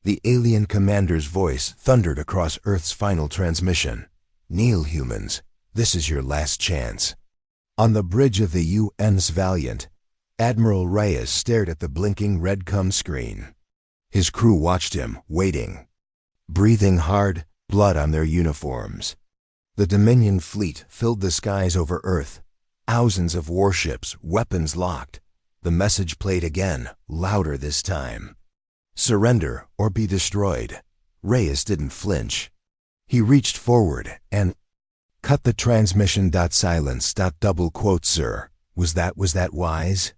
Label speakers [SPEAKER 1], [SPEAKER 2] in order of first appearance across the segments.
[SPEAKER 1] The alien commander's voice thundered across Earth's final transmission. "Kneel, humans. This is your last chance." On the bridge of the UN's Valiant, Admiral Reyes stared at the blinking red cum screen. His crew watched him, waiting, breathing hard, blood on their uniforms. The Dominion fleet filled the skies over Earth. Thousands of warships, weapons locked. The message played again, louder this time. "Surrender or be destroyed." Reyes didn't flinch. He reached forward and cut the transmission. Silence. Double quote, sir. Was that wise?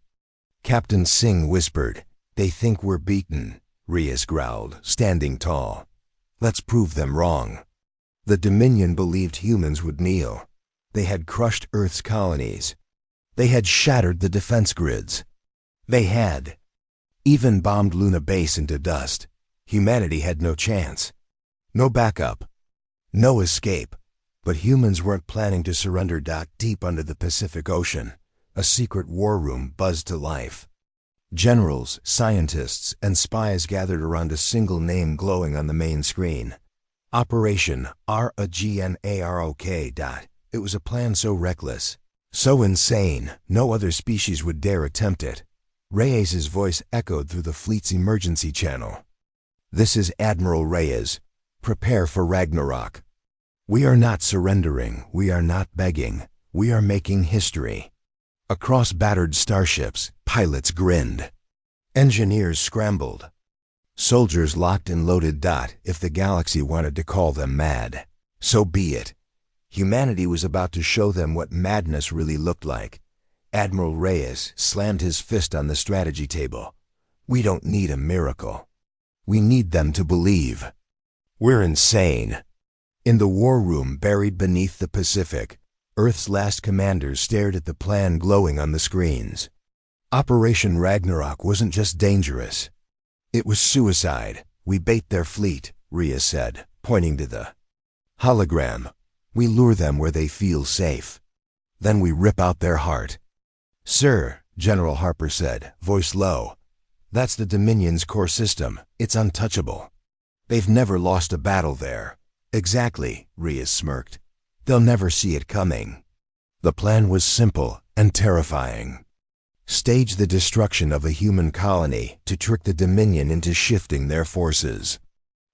[SPEAKER 1] Captain Singh whispered. "They think we're beaten," Reyes growled, standing tall. "Let's prove them wrong." The Dominion believed humans would kneel. They had crushed Earth's colonies. They had shattered the defense grids. They had even bombed Luna Base into dust. Humanity had no chance. No backup. No escape. But humans weren't planning to surrender. Deep under the Pacific Ocean, a secret war room buzzed to life. Generals, scientists, and spies gathered around a single name glowing on the main screen. Operation Ragnarok. It was a plan so reckless, so insane, no other species would dare attempt it. Reyes's voice echoed through the fleet's emergency channel. "This is Admiral Reyes. Prepare for Ragnarok. We are not surrendering. We are not begging. We are making history." Across battered starships, pilots grinned. Engineers scrambled. Soldiers locked and loaded. If the galaxy wanted to call them mad, so be it. Humanity was about to show them what madness really looked like. Admiral Reyes slammed his fist on the strategy table. "We don't need a miracle. We need them to believe. We're insane." In the war room buried beneath the Pacific, Earth's last commanders stared at the plan glowing on the screens. Operation Ragnarok wasn't just dangerous. It was suicide. "We bait their fleet," Reyes said, pointing to the hologram. "We lure them where they feel safe. Then we rip out their heart." "Sir," General Harper said, voice low, "that's the Dominion's core system. It's untouchable. They've never lost a battle there." "Exactly," Reyes smirked. "They'll never see it coming." The plan was simple and terrifying. Stage the destruction of a human colony to trick the Dominion into shifting their forces.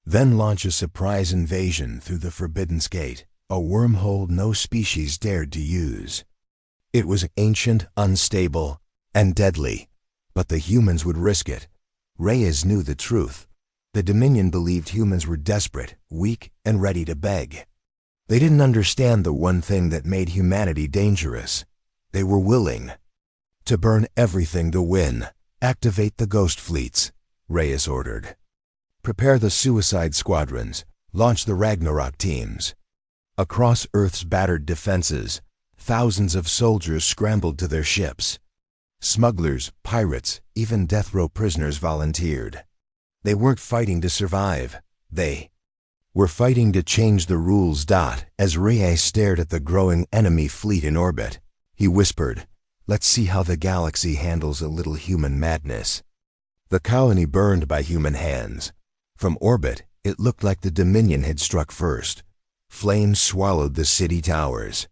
[SPEAKER 1] Then launch a surprise invasion through the Forbidden Gate, a wormhole no species dared to use. It was ancient, unstable, and deadly, but the humans would risk it. Reyes knew the truth. The Dominion believed humans were desperate, weak, and ready to beg. They didn't understand the one thing that made humanity dangerous. They were willing to burn everything to win. "Activate the ghost fleets," Reyes ordered. "Prepare the suicide squadrons. Launch the Ragnarok teams." Across Earth's battered defenses, thousands of soldiers scrambled to their ships. Smugglers, pirates, even death row prisoners volunteered. They weren't fighting to survive. They were fighting to change the rules. As Reyes stared at the growing enemy fleet in orbit, he whispered, "Let's see how the galaxy handles a little human madness." The colony burned by human hands. From orbit, it looked like the Dominion had struck first. Flames swallowed the city towers.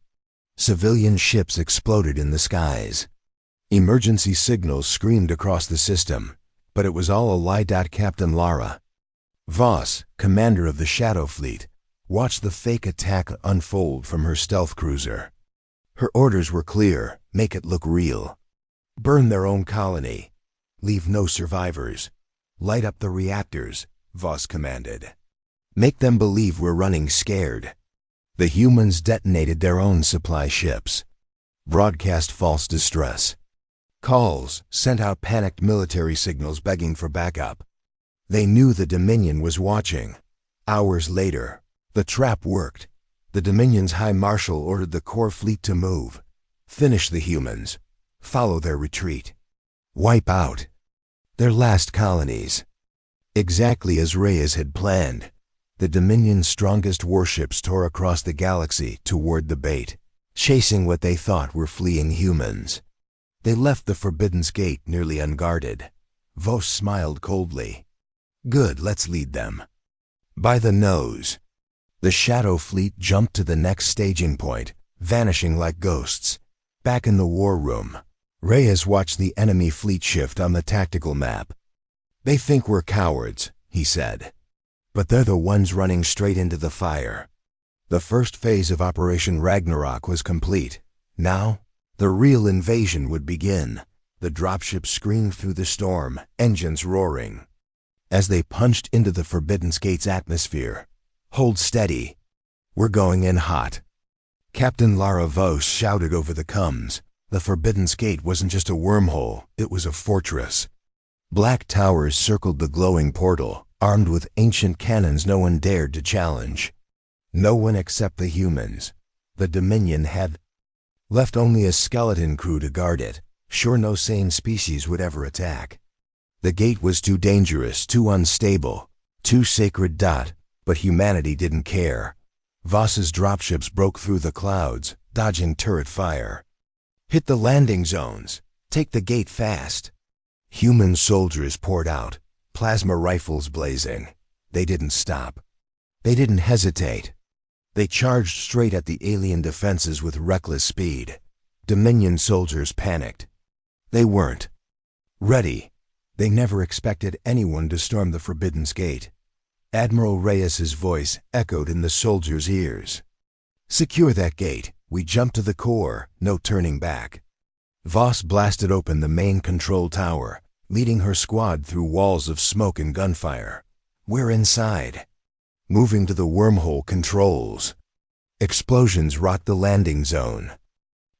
[SPEAKER 1] Civilian ships exploded in the skies. Emergency signals screamed across the system, but it was all a lie. Captain Lara Voss, commander of the Shadow Fleet, watched the fake attack unfold from her stealth cruiser. Her orders were clear: make it look real. Burn their own colony. Leave no survivors. Light up the reactors, Voss commanded. Make them believe we're running scared. The humans detonated their own supply ships. Broadcast false distress calls, sent out panicked military signals begging for backup. They knew the Dominion was watching. Hours later, the trap worked. The Dominion's High Marshal ordered the core fleet to move. Finish the humans. Follow their retreat. Wipe out their last colonies. Exactly as Reyes had planned, the Dominion's strongest warships tore across the galaxy toward the bait, chasing what they thought were fleeing humans. They left the Forbidden Gate nearly unguarded. Voss smiled coldly. Good, let's lead them. By the nose. The Shadow Fleet jumped to the next staging point, vanishing like ghosts. Back in the war room, Reyes watched the enemy fleet shift on the tactical map. They think we're cowards, he said. But they're the ones running straight into the fire. The first phase of Operation Ragnarok was complete. Now, the real invasion would begin. The dropship screamed through the storm, engines roaring. As they punched into the Forbidden Gate's atmosphere, "Hold steady. We're going in hot." Captain Lara Vos shouted over the comms. The Forbidden Gate wasn't just a wormhole, it was a fortress. Black towers circled the glowing portal, armed with ancient cannons no one dared to challenge. No one except the humans. The Dominion had left only a skeleton crew to guard it, sure no sane species would ever attack. The gate was too dangerous, too unstable, too sacred. But humanity didn't care. Voss's dropships broke through the clouds, dodging turret fire. "Hit the landing zones. Take the gate fast." Human soldiers poured out, plasma rifles blazing. They didn't stop. They didn't hesitate. They charged straight at the alien defenses with reckless speed. Dominion soldiers panicked. They weren't ready. They never expected anyone to storm the Forbidden Gate. Admiral Reyes's voice echoed in the soldiers' ears. "Secure that gate. We jump to the core, no turning back." Voss blasted open the main control tower, leading her squad through walls of smoke and gunfire. "We're inside." Moving to the wormhole controls. Explosions rocked the landing zone.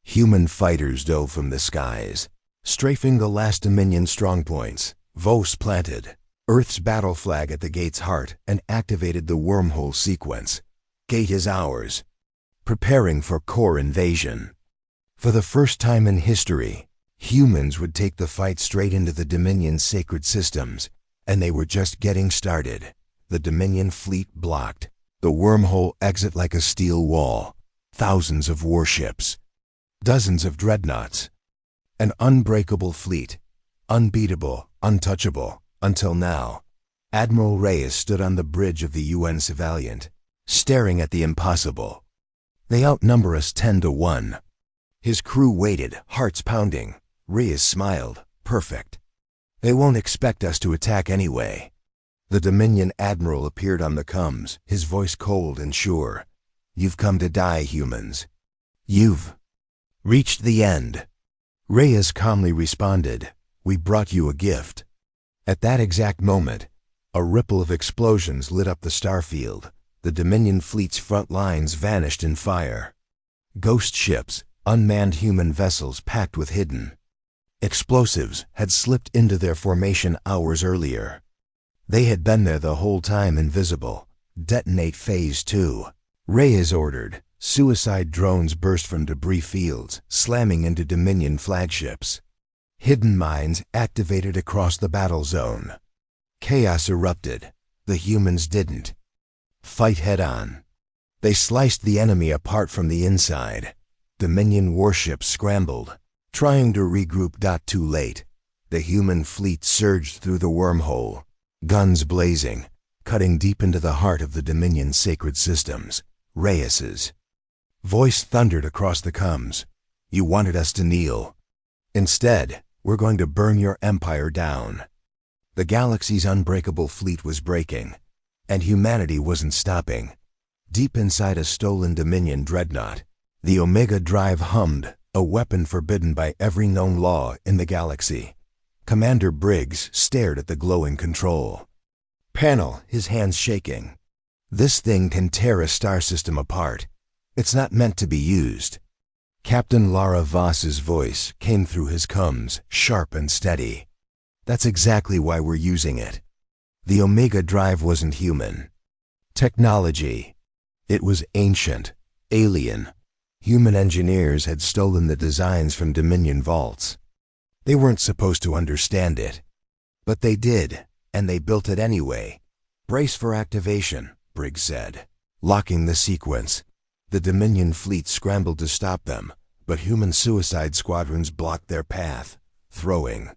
[SPEAKER 1] Human fighters dove from the skies, strafing the last Dominion strongpoints. Vos planted Earth's battle flag at the gate's heart and activated the wormhole sequence. "Gate is ours." Preparing for core invasion. For the first time in history, humans would take the fight straight into the Dominion's sacred systems, and they were just getting started. The Dominion fleet blocked the wormhole exit like a steel wall. Thousands of warships. Dozens of dreadnoughts. An unbreakable fleet. Unbeatable, untouchable. Until now. Admiral Reyes stood on the bridge of the UN's Valiant, staring at the impossible. "They outnumber us 10-1. His crew waited, hearts pounding. Reyes smiled. "Perfect. They won't expect us to attack anyway." The Dominion admiral appeared on the comms, his voice cold and sure. "You've come to die, humans. You've reached the end." Reyes calmly responded, "We brought you a gift." At that exact moment, a ripple of explosions lit up the starfield. The Dominion fleet's front lines vanished in fire. Ghost ships, unmanned human vessels packed with hidden explosives, had slipped into their formation hours earlier. They had been there the whole time, invisible. "Detonate Phase 2. Reyes ordered. Suicide drones burst from debris fields, slamming into Dominion flagships. Hidden mines activated across the battle zone. Chaos erupted. The humans didn't fight head-on. They sliced the enemy apart from the inside. Dominion warships scrambled, trying to regroup. Too late. The human fleet surged through the wormhole, guns blazing, cutting deep into the heart of the Dominion's sacred systems. Reyes's voice thundered across the comms. "You wanted us to kneel. Instead, we're going to burn your empire down." The galaxy's unbreakable fleet was breaking, and humanity wasn't stopping. Deep inside a stolen Dominion dreadnought, the Omega Drive hummed, a weapon forbidden by every known law in the galaxy. Commander Briggs stared at the glowing control panel, his hands shaking. "This thing can tear a star system apart. It's not meant to be used." Captain Lara Voss's voice came through his comms, sharp and steady. "That's exactly why we're using it. The Omega Drive wasn't human technology. It was ancient, alien. Human engineers had stolen the designs from Dominion vaults. They weren't supposed to understand it. But they did, and they built it anyway." "Brace for activation," Briggs said, locking the sequence. The Dominion fleet scrambled to stop them, but human suicide squadrons blocked their path, throwing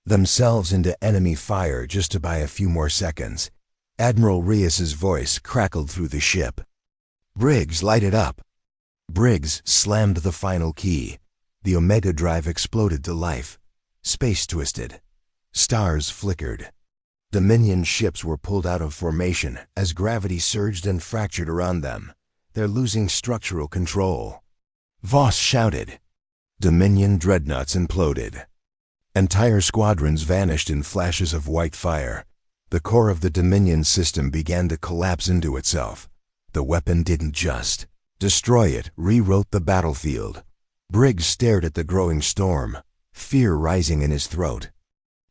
[SPEAKER 1] themselves into enemy fire just to buy a few more seconds. Admiral Reyes's voice crackled through the ship. "Briggs, light it up." Briggs slammed the final key. The Omega drive exploded to life. Space twisted. Stars flickered. Dominion ships were pulled out of formation as gravity surged and fractured around them. They're losing structural control. Voss shouted. Dominion dreadnoughts imploded. Entire squadrons vanished in flashes of white fire. The core of the Dominion system began to collapse into itself. The weapon didn't just destroy it, rewrote the battlefield. Briggs stared at the growing storm, fear rising in his throat.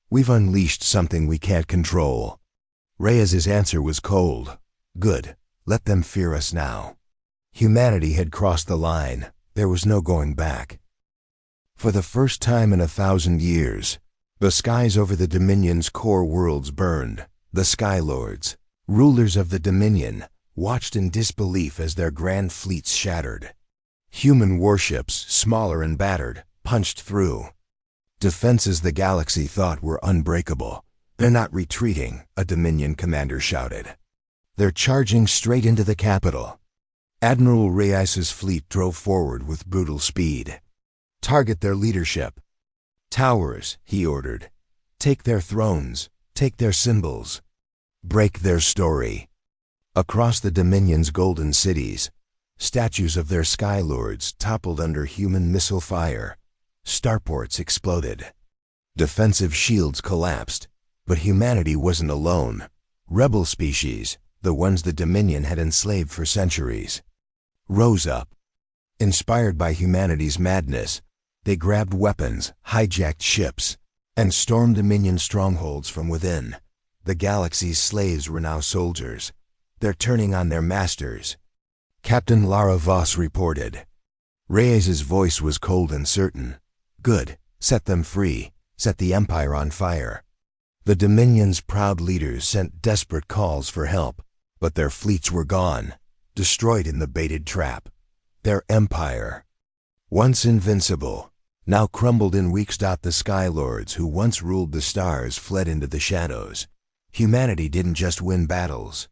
[SPEAKER 1] "We've unleashed something we can't control." Reyes's answer was cold. "Good. Let them fear us now." Humanity had crossed the line. There was no going back. For the first time in 1,000 years, the skies over the Dominion's core worlds burned. The Skylords, rulers of the Dominion, watched in disbelief as their grand fleets shattered. Human warships, smaller and battered, punched through. Defenses the galaxy thought were unbreakable. "They're not retreating," a Dominion commander shouted. "They're charging straight into the capital." Admiral Reyes's fleet drove forward with brutal speed. "Target their leadership." "Towers," he ordered. "Take their thrones. Take their symbols. Break their story." Across the Dominion's golden cities, statues of their Skylords toppled under human missile fire. Starports exploded. Defensive shields collapsed. But humanity wasn't alone. Rebel species, the ones the Dominion had enslaved for centuries, rose up. Inspired by humanity's madness, they grabbed weapons, hijacked ships, and stormed Dominion strongholds from within. The galaxy's slaves were now soldiers. They're turning on their masters. Captain Lara Voss reported. Reyes's voice was cold and certain. "Good. Set them free. Set the Empire on fire." The Dominion's proud leaders sent desperate calls for help, but their fleets were gone, destroyed in the baited trap. Their empire, once invincible, now crumbled in weeks. The Skylords who once ruled the stars fled into the shadows. Humanity didn't just win battles.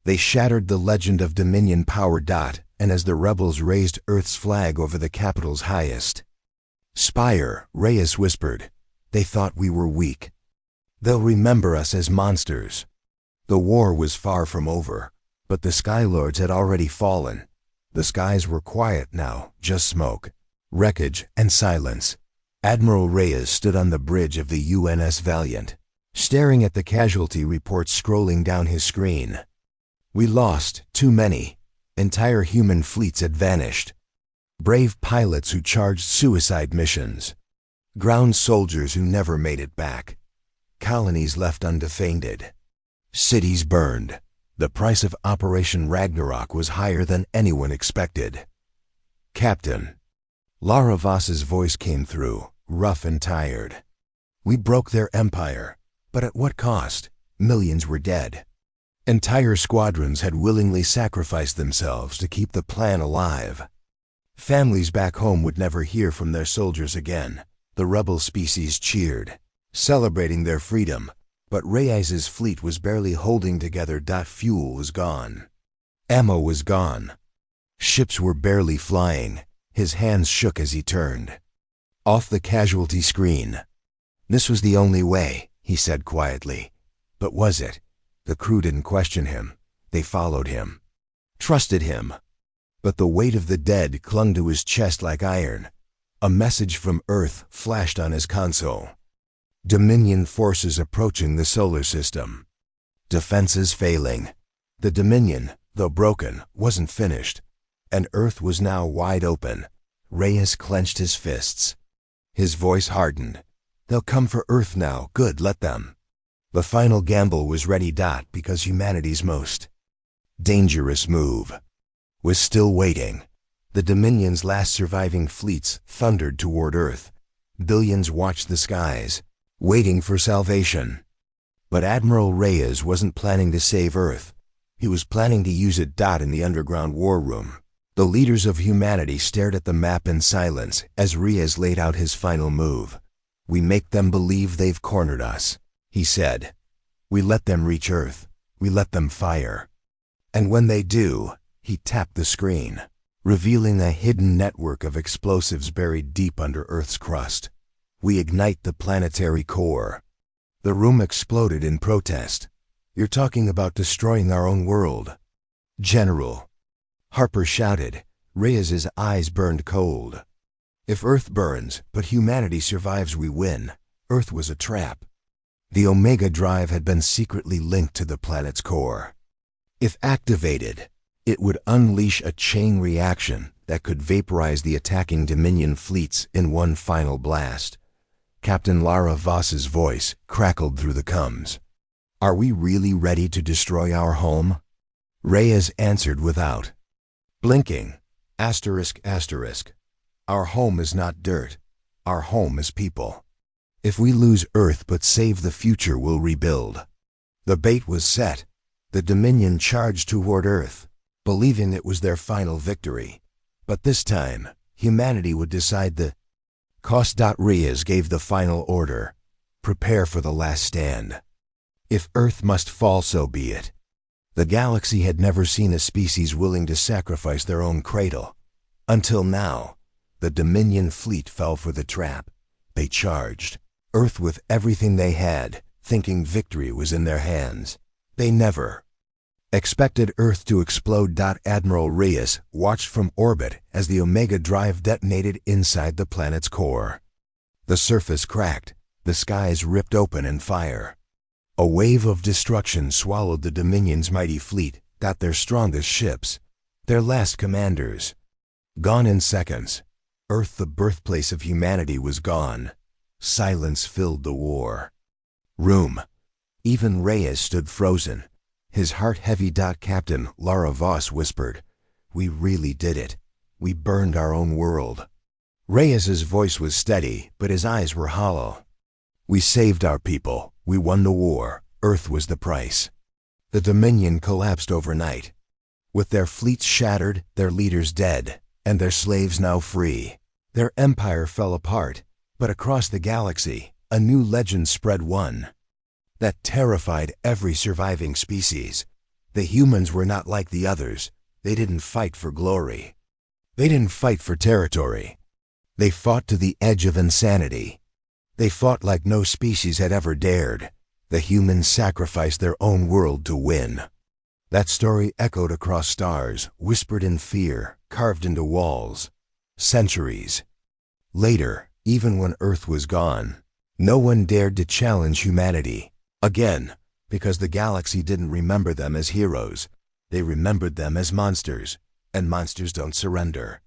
[SPEAKER 1] They shattered the legend of Dominion power. And as the rebels raised Earth's flag over the capital's highest spire, Reyes whispered, "They thought we were weak. They'll remember us as monsters." The war was far from over, but the Skylords had already fallen. The skies were quiet now, just smoke, wreckage, and silence. Admiral Reyes stood on the bridge of the UNS Valiant, staring at the casualty reports scrolling down his screen. "We lost too many. Entire human fleets had vanished. Brave pilots who charged suicide missions. Ground soldiers who never made it back. Colonies left undefended. Cities burned. The price of Operation Ragnarok was higher than anyone expected." "Captain." Lara Voss's voice came through, rough and tired. "We broke their empire, but at what cost? Millions were dead. Entire squadrons had willingly sacrificed themselves to keep the plan alive. Families back home would never hear from their soldiers again." The rebel species cheered, celebrating their freedom, but Reyes's fleet was barely holding together. Fuel was gone. Ammo was gone. Ships were barely flying. His hands shook as he turned. Off the casualty screen. "This was the only way," he said quietly. But was it? The crew didn't question him. They followed him, trusted him. But the weight of the dead clung to his chest like iron. A message from Earth flashed on his console. Dominion forces approaching the solar system. Defenses failing. The Dominion, though broken, wasn't finished, and Earth was now wide open. Reyes clenched his fists. His voice hardened. "They'll come for Earth now. Good, let them." The final gamble was ready. Because humanity's most dangerous move was still waiting. The Dominion's last surviving fleets thundered toward Earth. Billions watched the skies, waiting for salvation. But Admiral Reyes wasn't planning to save Earth. He was planning to use it. In the underground war room, the leaders of humanity stared at the map in silence as Reyes laid out his final move. We make them believe they've cornered us, he said. We let them reach Earth. We let them fire. And when they do, he tapped the screen, revealing a hidden network of explosives buried deep under Earth's crust. We ignite the planetary core. The room exploded in protest. You're talking about destroying our own world. General, Harper shouted. Reyes's eyes burned cold. If Earth burns, but humanity survives, we win. Earth was a trap. The Omega Drive had been secretly linked to the planet's core. If activated, it would unleash a chain reaction that could vaporize the attacking Dominion fleets in one final blast. Captain Lara Voss's voice crackled through the comms. Are we really ready to destroy our home? Reyes answered without blinking. ***. Our home is not dirt. Our home is people. If we lose Earth but save the future, we'll rebuild. The bait was set. The Dominion charged toward Earth, believing it was their final victory. But this time, humanity would decide the cost. Reyes gave the final order. Prepare for the last stand. If Earth must fall, so be it. The galaxy had never seen a species willing to sacrifice their own cradle. Until now, the Dominion fleet fell for the trap. They charged Earth with everything they had, thinking victory was in their hands. They never expected Earth to explode. Admiral Reyes watched from orbit as the Omega Drive detonated inside the planet's core. The surface cracked, the skies ripped open in fire. A wave of destruction swallowed the Dominion's mighty fleet, their strongest ships, their last commanders. Gone in seconds. Earth, the birthplace of humanity, was gone. Silence filled the war room. Even Reyes stood frozen, his heart heavy. Captain Lara Voss whispered, We really did it. We burned our own world. Reyes's voice was steady, but his eyes were hollow. We saved our people. We won the war. Earth was the price. The Dominion collapsed overnight. With their fleets shattered, their leaders dead, and their slaves now free. Their empire fell apart, but across the galaxy, a new legend spread, one that terrified every surviving species. The humans were not like the others. They didn't fight for glory. They didn't fight for territory. They fought to the edge of insanity. They fought like no species had ever dared. The humans sacrificed their own world to win. That story echoed across stars, whispered in fear, carved into walls. Centuries later, even when Earth was gone, no one dared to challenge humanity again, because the galaxy didn't remember them as heroes. They remembered them as monsters, and monsters don't surrender.